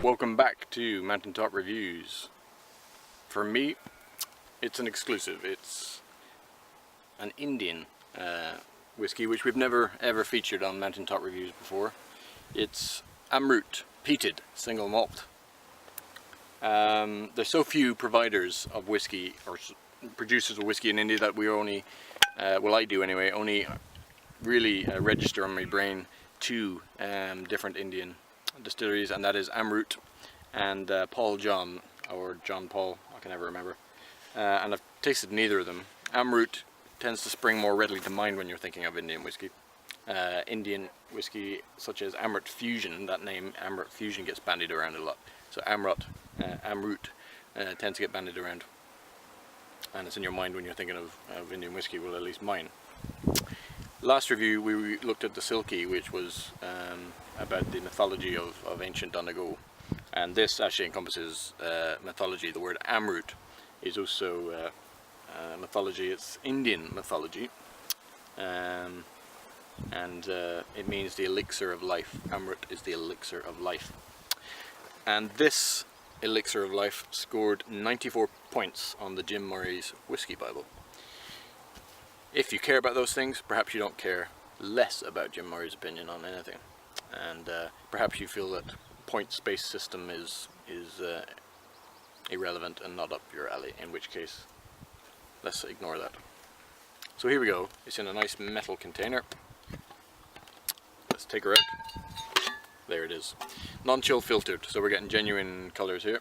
Welcome back to Mountaintop Reviews. For me, it's an exclusive. It's an Indian whiskey which we've never ever featured on Mountaintop Reviews before. It's Amrut Peated single malt. There's so few providers of whiskey or producers of whiskey in India that we only, well I do anyway, only really register on my brain two different Indian distilleries, and that is Amrut and Paul John, or John Paul, I can never remember. And I've tasted neither of them. Amrut tends to spring more readily to mind when you're thinking of Indian whiskey. Indian whiskey such as Amrut Fusion, that name Amrut Fusion gets bandied around a lot. So Amrut tends to get bandied around, and it's in your mind when you're thinking of Indian whiskey, well at least mine. Last review we looked at the Silky, which was about the mythology of ancient Donegal, and this actually encompasses mythology. The word Amrut is also mythology. It's Indian mythology, and it means the elixir of life. Amrut is the elixir of life, and this elixir of life scored 94 points on the Jim Murray's Whiskey Bible. If you care about those things, perhaps you don't care less about Jim Murray's opinion on anything, and perhaps you feel that points-based system is irrelevant and not up your alley, in which case let's ignore that. So here we go. It's in a nice metal container. Let's take her out. There it is. Non-chill filtered, so we're getting genuine colours here.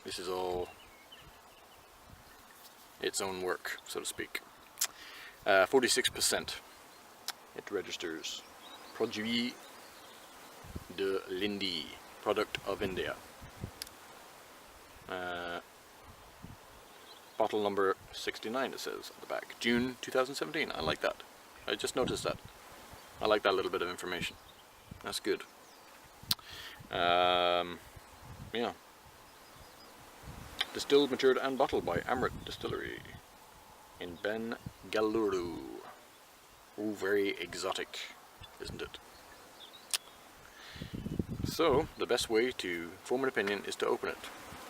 This is all its own work, so to speak. 46%. It registers Produit de l'Indie, product of India. Bottle number 69 it says on the back. June 2017. I like that. I just noticed that. I like that little bit of information. That's good. Yeah. Distilled, matured and bottled by Amrut Distillery in Bengaluru. Oh, very exotic, isn't it? So, the best way to form an opinion is to open it.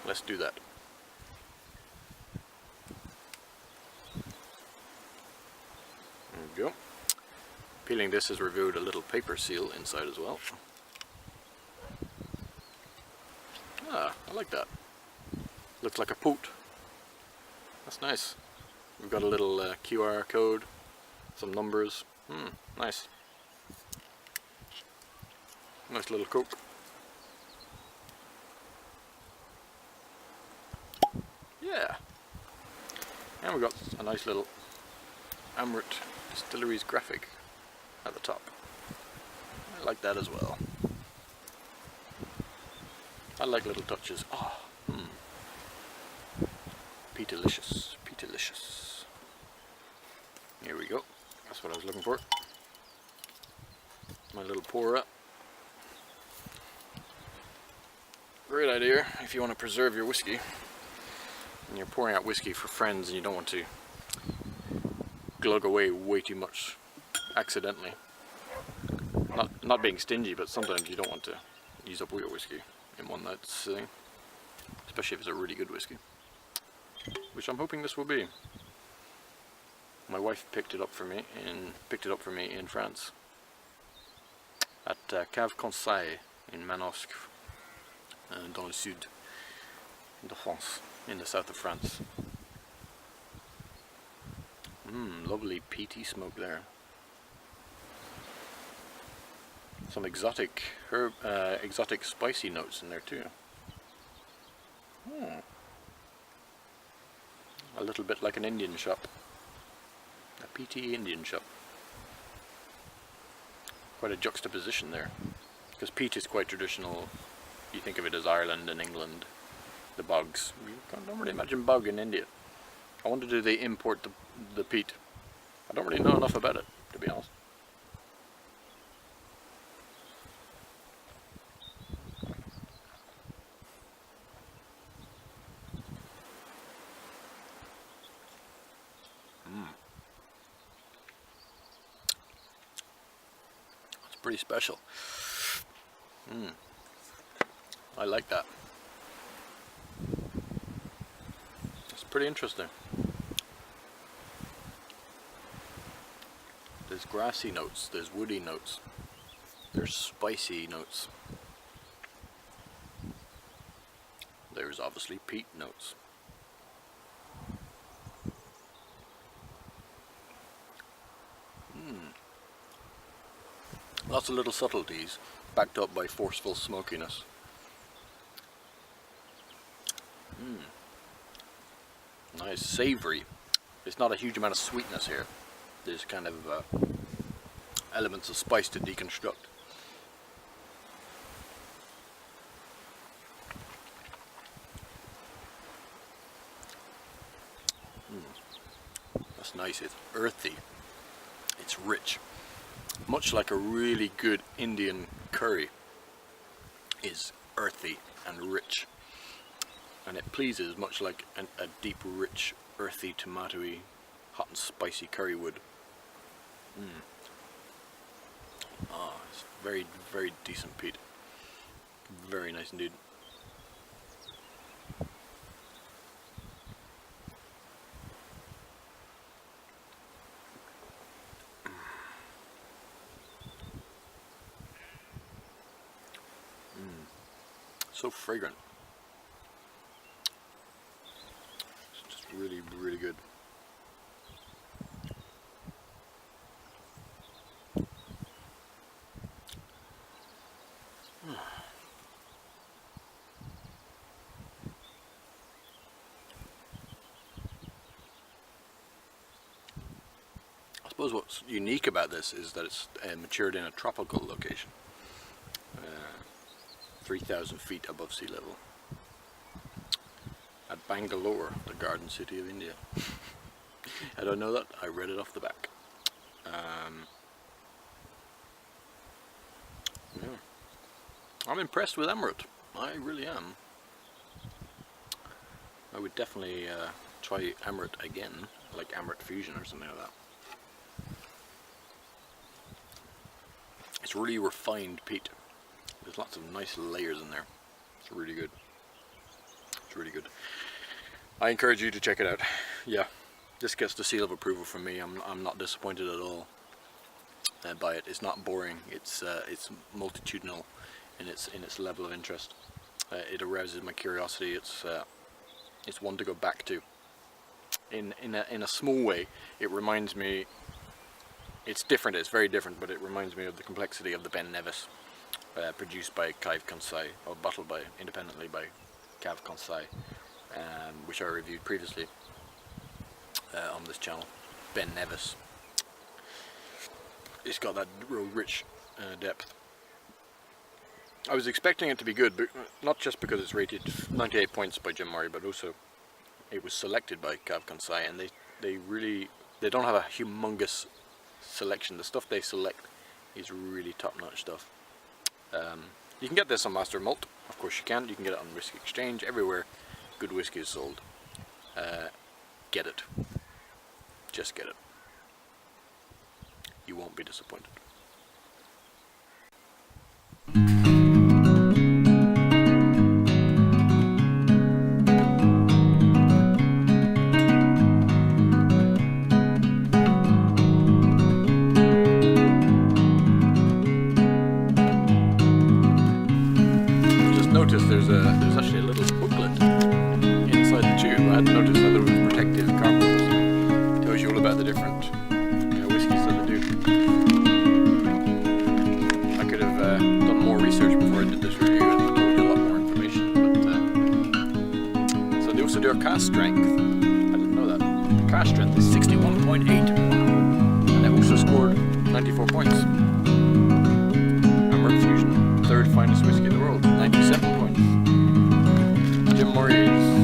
Let's do that. There we go. Peeling this has revealed a little paper seal inside as well. Ah, I like that. Looks like a poot. That's nice. We've got a little QR code, some numbers. Nice. Nice little Coke. Yeah. And we've got a nice little Amrut Distillery's graphic at the top. I like that as well. I like little touches. Oh, Peatilicious. Peatilicious. Here we go. That's what I was looking for. My little pourer. Great idea if you want to preserve your whiskey and you're pouring out whiskey for friends and you don't want to glug away way too much accidentally. Not being stingy, but sometimes you don't want to use up all your whiskey in one night sitting, especially if it's a really good whiskey, which I'm hoping this will be. My wife picked it up for me in France at Cave Conseil in Manosque, dans le sud de France, in the south of France. Lovely peaty smoke there. Some exotic herb, exotic spicy notes in there too. A little bit like an Indian shop. A peaty Indian shop. Quite a juxtaposition there, because peat is quite traditional. You think of it as Ireland and England, the bogs. You don't really imagine bog in India. I wonder, do they import the peat? I don't really know enough about it, to be honest. It's pretty special. I like that. It's pretty interesting. There's grassy notes, there's woody notes, there's spicy notes. There's obviously peat notes. Lots of little subtleties backed up by forceful smokiness. Nice, savoury. There's not a huge amount of sweetness here. There's kind of elements of spice to deconstruct. That's nice. It's earthy. It's rich. Much like a really good Indian curry is earthy and rich. And it pleases much like a deep, rich, earthy, tomatoey, hot and spicy curry would. Ah, it's very, very decent peat. Very nice indeed. So fragrant. It's just really, really good. I suppose what's unique about this is that it's matured in a tropical location. 3,000 feet above sea level at Bangalore, the garden city of India. I don't know that, I read it off the back. Yeah. I'm impressed with Amrut, I really am. I would definitely try Amrut again, like Amrut Fusion or something like that. It's really refined peat. There's lots of nice layers in there. It's really good. It's really good. I encourage you to check it out. Yeah, this gets the seal of approval from me. I'm not disappointed at all by it. It's not boring. It's multitudinal in its level of interest. It arouses my curiosity. It's one to go back to. In a small way, it reminds me. It's different. It's very different, but it reminds me of the complexity of the Ben Nevis. Produced by Cave Kansai, or bottled independently by Cave Kansai, which I reviewed previously on this channel. Ben Nevis. It's got that real rich depth. I was expecting it to be good, but not just because it's rated 98 points by Jim Murray, but also it was selected by Cave Kansai, and they don't have a humongous selection. The stuff they select is really top-notch stuff. You can get this on Master Malt, of course you can. You can get it on Whisky Exchange, everywhere good whiskey is sold. Get it. Just get it. You won't be disappointed. There's actually a little booklet inside the tube. I hadn't noticed that there was protective carpets. It tells you all about the different whiskies that they do. I could have done more research before I did this review and told you a lot more information. But so they also do a cask strength. I didn't know that. The cask strength is 61.8, and it also scored 94 points. Amrut Fusion, third finest whiskey in the world, 97 points. Jim Murray's